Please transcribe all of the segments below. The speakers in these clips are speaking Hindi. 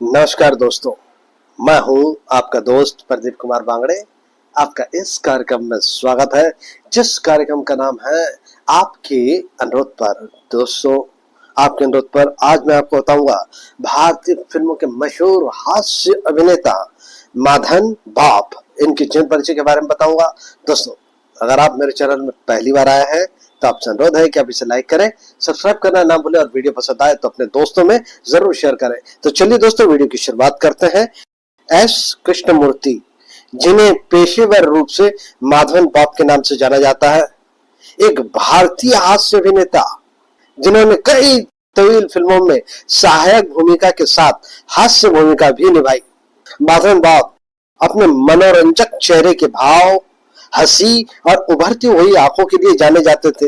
नमस्कार दोस्तों, मैं हूं आपका दोस्त प्रदीप कुमार बांगड़े। आपका इस कार्यक्रम में स्वागत है, जिस कार्यक्रम का नाम है आपके अनुरोध पर। दोस्तों, आपके अनुरोध पर आज मैं आपको बताऊंगा भारतीय फिल्मों के मशहूर हास्य अभिनेता माधन बाप, इनके जीवन परिचय के बारे में बताऊंगा। दोस्तों, अगर आप मेरे चैनल में पहली बार आए हैं तो आपसे अनुरोध है कि आप इसे लाइक करें, सब्सक्राइब करना ना भूलें और वीडियो पसंद आए तो अपने दोस्तों में जरूर शेयर करें। तो चलिए दोस्तों, वीडियो की शुरुआत करते हैं। एस कृष्णमूर्ति, जिन्हें पेशेवर रूप से माधवन बाप के नाम से जाना जाता है, एक भारतीय हास्य अभिनेता जिन्होंने कई तमिल फिल्मों में सहायक भूमिका के साथ हास्य भूमिका भी निभाई। माधवन बाप अपने मनोरंजक चेहरे के भाव, हंसी और उभरती हुई आंखों के लिए जाने जाते थे,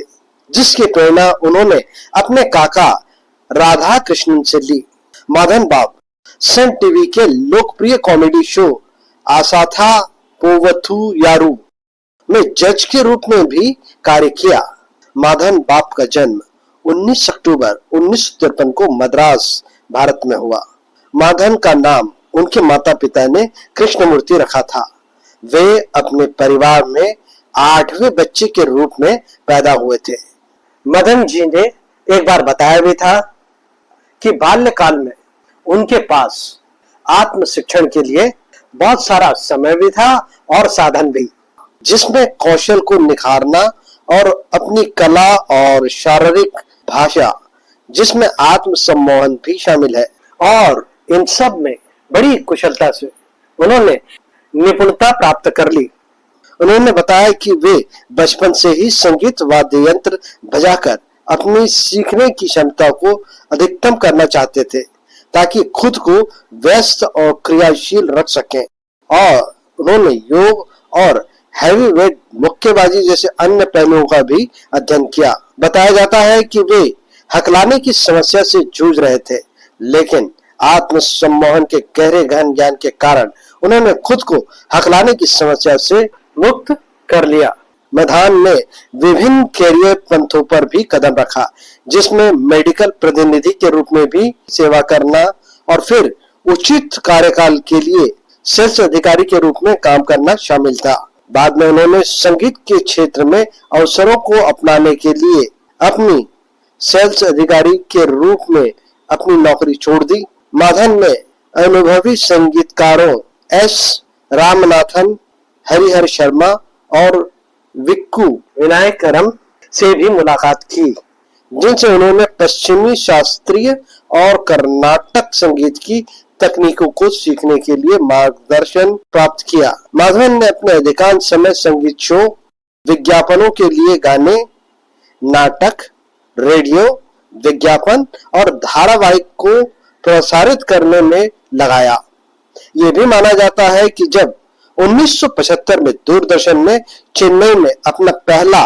जिसकी प्रेरणा उन्होंने अपने काका राधा कृष्णन से ली। माधवन बाप सन टीवी के लोकप्रिय कॉमेडी शो आसाथा पोवथु यारू में जज के रूप में भी कार्य किया। माधवन बाप का जन्म 19 अक्टूबर 1953 को मद्रास, भारत में हुआ। माधवन का नाम उनके माता पिता ने कृष्णमूर्ति रखा था। वे अपने परिवार में 8वें बच्चे के रूप में पैदा हुए थे। मदन जी ने एक बार बताया भी था कि बाल्यकाल में उनके पास आत्म शिक्षण के लिए बहुत सारा समय भी था और साधन भी, जिसमें कौशल को निखारना और अपनी कला और शारीरिक भाषा, जिसमें आत्म सम्मोहन भी शामिल है। और इन सब में बड़ी कुशलता से उन्होंने निपुणता प्राप्त कर ली। उन्होंने बताया कि वे बचपन से ही संगीत वाद्य यंत्र बजाकर अपनी सीखने की क्षमता को अधिकतम करना चाहते थे, ताकि खुद को व्यस्त और क्रियाशील रख सकें। और उन्होंने योग और हैवी वेट मुक्केबाजी जैसे अन्य पहलुओं का भी अध्ययन किया। बताया जाता है कि वे हकलाने की समस्या से जूझ रहे थे, लेकिन आत्म सम्मोहन के गहरे गहन ज्ञान के कारण उन्होंने खुद को हकलाने की समस्या से मुक्त कर लिया। माधवन ने विभिन्न कैरियर पंथों पर भी कदम रखा, जिसमें मेडिकल प्रतिनिधि के रूप में भी सेवा करना और फिर उचित कार्यकाल के लिए सेल्स अधिकारी के रूप में काम करना शामिल था। बाद में उन्होंने संगीत के क्षेत्र में अवसरों को अपनाने के लिए अपनी सेल्स अधिकारी के रूप में अपनी नौकरी छोड़ दी। माधवन ने अनुभवी संगीतकारों एस रामनाथन, हरिहर शर्मा और विक्कू विनायकरम से भी मुलाकात की, जिनसे उन्होंने पश्चिमी शास्त्रीय और कर्नाटक संगीत की तकनीकों को सीखने के लिए मार्गदर्शन प्राप्त किया। माधवन ने अपने अधिकांश समय संगीत शो, विज्ञापनों के लिए गाने, नाटक, रेडियो विज्ञापन और धारावाहिक को प्रसारित करने में लगाया। ये भी माना जाता है कि जब 1975 में दूरदर्शन ने चेन्नई में अपना पहला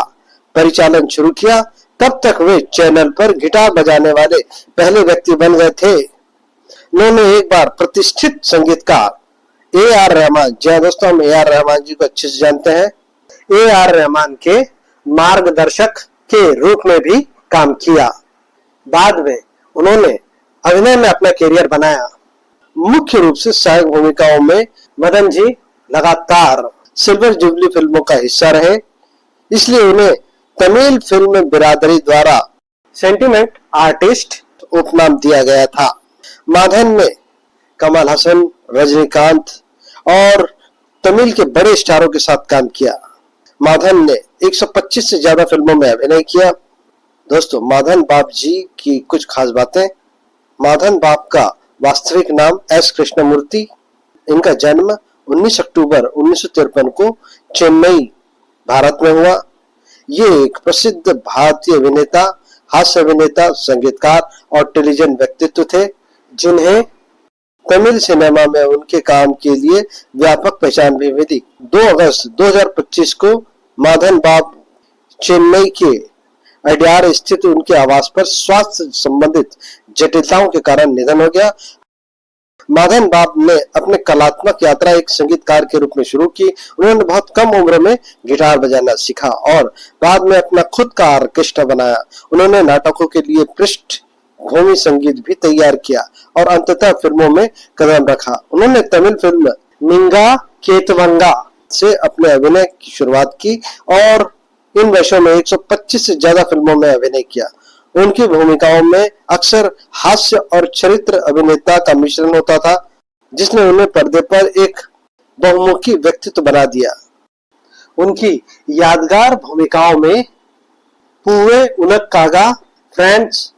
परिचालन शुरू किया, तब तक वे चैनल पर गिटार बजाने वाले पहले व्यक्ति बन गए थे। उन्होंने एक बार प्रतिष्ठित संगीतकार ए.आर. रहमान, जी दोस्तों, हम ए.आर. रहमान जी को अच्छे से जानते हैं, ए.आर. रहमान के मार्गदर्शक के रूप में भी काम किया। बाद में उन्होंने अभिनय में अपना करियर बनाया। मुख्य रूप से सहायक भूमिकाओं में मदन जी लगातार सिल्वर जुबली फिल्मों का हिस्सा रहे, इसलिए उन्हें तमिल फिल्म बिरादरी द्वारा सेंटिमेंट आर्टिस्ट उपनाम दिया गया था। माधवन ने कमल हसन, रजनीकांत और तमिल के बड़े स्टारों के साथ काम किया। माधवन ने 125 से ज्यादा फिल्मों में अभिनय किया। दोस्तों, माधवन बाप जी की कुछ खास बातें। माधवन बाप का वास्तविक नाम एस कृष्णमूर्ति। इनका जन्म 19 अक्टूबर 1953 को चेन्नई, भारत में हुआ। ये एक प्रसिद्ध भारतीय अभिनेता, हास्य अभिनेता, संगीतकार और टेलीविजन व्यक्तित्व थे, जिन्हें तमिल सिनेमा में उनके काम के लिए व्यापक पहचान भी मिली। 2 अगस्त 2025 को माधवन बाप चेन्नई के अड्यार स्थित उनके आवास पर स्वास्थ्य संबंधित जटिलताओं के कारण निधन हो गया। माधवन बाप ने अपने कलात्मक यात्रा एक संगीतकार के रूप में शुरू की। उन्होंने बहुत कम उम्र में गिटार बजाना सीखा और बाद में अपना खुद का ऑर्केस्ट्रा बनाया। उन्होंने नाटकों के लिए पृष्ठ भूमि संगीत भी तैयार किया और अंततः फिल्मों में कदम रखा। उन्होंने तमिल फिल्म निंगा केतवंगा से अपने अभिनय की शुरुआत की और इन वर्षों में 125 से ज्यादा फिल्मों में अभिनय किया। उनकी भूमिकाओं में अक्सर हास्य और चरित्र अभिनेता का मिश्रण होता था, जिसने उन्हें पर्दे पर एक बहुमुखी व्यक्तित्व बना दिया। उनकी यादगार भूमिकाओं में पूवे उनक्कागा, फ्रेंड्स,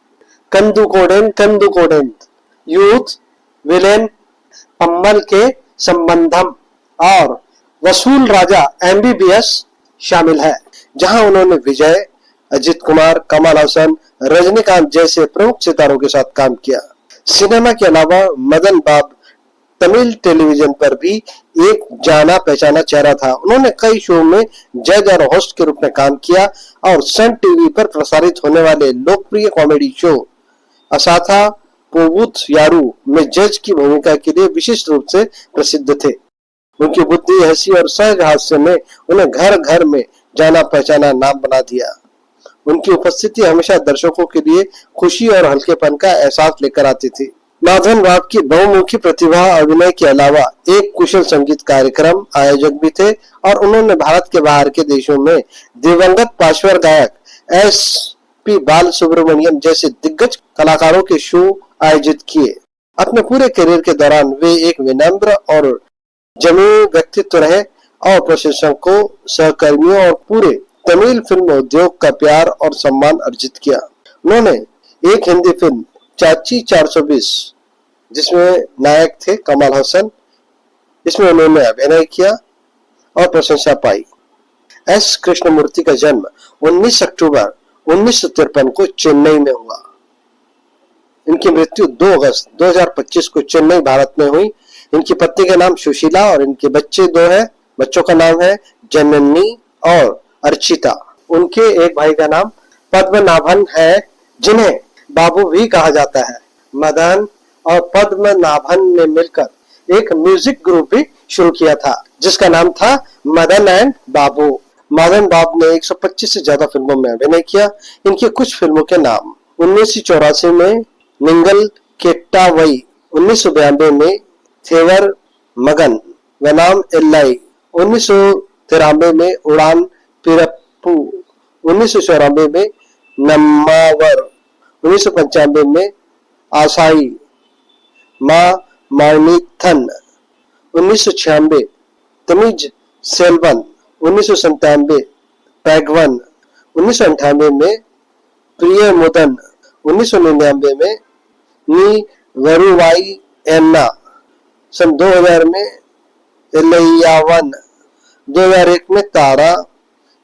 कंदुकोडेन, यूथ, विलेन, पम्मल के संबंधम और वसूल राजा MBBS शामिल है, जहां उन्होंने विजय, अजित कुमार, कमल हसन, रजनीकांत जैसे प्रमुख सितारों के साथ काम किया। सिनेमा के अलावा मदन बाब तमिल टेलीविजन पर भी एक जाना पहचाना चेहरा था। उन्होंने कई शो में जज और होस्ट के रूप में काम किया और सन टीवी पर प्रसारित होने वाले लोकप्रिय कॉमेडी शो असाथा पोबूथ यारू में जज की भूमिका के लिए विशिष्ट रूप से प्रसिद्ध थे। उनकी बुद्धि, हंसी और सहज हास्य ने उन्हें घर घर में जाना पहचाना नाम बना दिया। उनकी उपस्थिति हमेशा दर्शकों के लिए खुशी और हल्केपन का एहसास लेकर आती थी। माधवन बाब की बहुमुखी प्रतिभा अभिनय के अलावा एक कुशल संगीत कार्यक्रम आयोजक भी थे और उन्होंने भारत के बाहर के देशों में दिवंगत पार्श्व गायक SP बालसुब्रमण्यम जैसे दिग्गज कलाकारों के शो आयोजित किए। अपने पूरे करियर के दौरान वे एक विनम्र और जमीन व्यक्तित्व रहे और प्रशंसकों, सहकर्मियों और पूरे तमिल फिल्म उद्योग का प्यार और सम्मान अर्जित किया। उन्होंने एक हिंदी फिल्म चाची 420 जिसमें नायक थे कमल हसन, इसमें उन्होंने अभिनय किया और प्रशंसा पाई। S कृष्णमूर्ति का जन्म 19 अक्टूबर 1953 को चेन्नई में हुआ। इनकी मृत्यु 2 अगस्त 2025 को चेन्नई, भारत में हुई। इनकी पत्नी का नाम सुशीला और इनके बच्चे 2 हैं। बच्चों का नाम है जननी और अर्चिता। उनके एक भाई का नाम पद्मनाभन है, जिन्हें बाबू भी कहा जाता है। मदन और पद्मनाभन ने मिलकर एक म्यूजिक ग्रुप भी शुरू किया था, जिसका नाम था मदन एंड बाबू। मदन बाबू ने 125 से ज्यादा फिल्मों में अभिनय किया। इनकी कुछ फिल्मों के नाम: 1984 में निंगल केट्टावई, 1992 में थेवर मगन वनाम एल्लाई, 1993 में उड़ान पिरप्पू, 1994 में नम्मावर, 1995 में आसाई माँ मार्निथन, 1996 तमिज सेल्वन, 1997 पैगवन, 1998 में प्रिय मुदन, 1999 में नी वरुवाई एन्ना, सन 2000 में एलैयावन, 2001 में तारा,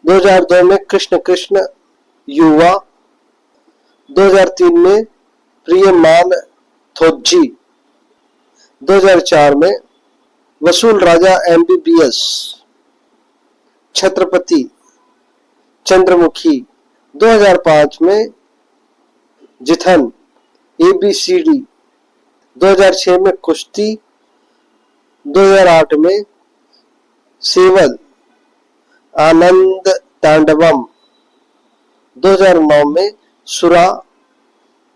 2002 में कृष्ण कृष्ण युवा, 2003 में प्रियमान थोज्जी, 2004 में वसूल राजा MBBS, छत्रपति, चंद्रमुखी, 2005 में जिथन ABCD, 2006 में कुश्ती, 2008 में सेवल आनंद तांडवम, 2009 में सुरा,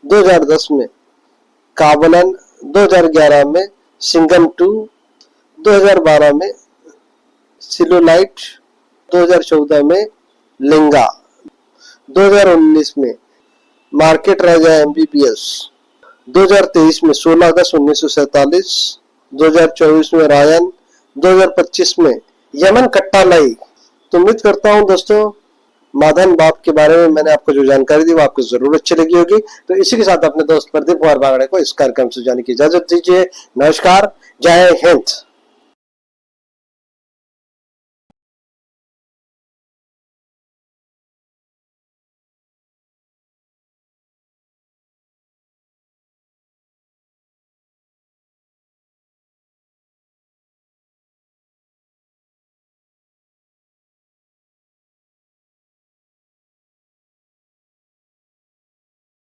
2010 में कावलन, 2011 में सिंघम 2, 2012 में सिलोलाइट, 2014 में लिंगा, 2019 में मार्केट राजा MBBS, 2023 में 16 अगस्त 1947, 2024 में रायन, 2025 में यमन कट्टालाई। तो उम्मीद करता हूं दोस्तों माधवन बाब के बारे में मैंने आपको जो जानकारी दी वो आपको जरूर अच्छी लगी होगी। तो इसी के साथ अपने दोस्त प्रदीप कुमार बांगड़े को इस कार्यक्रम से जाने की इजाजत दीजिए। नमस्कार, जय हिंद।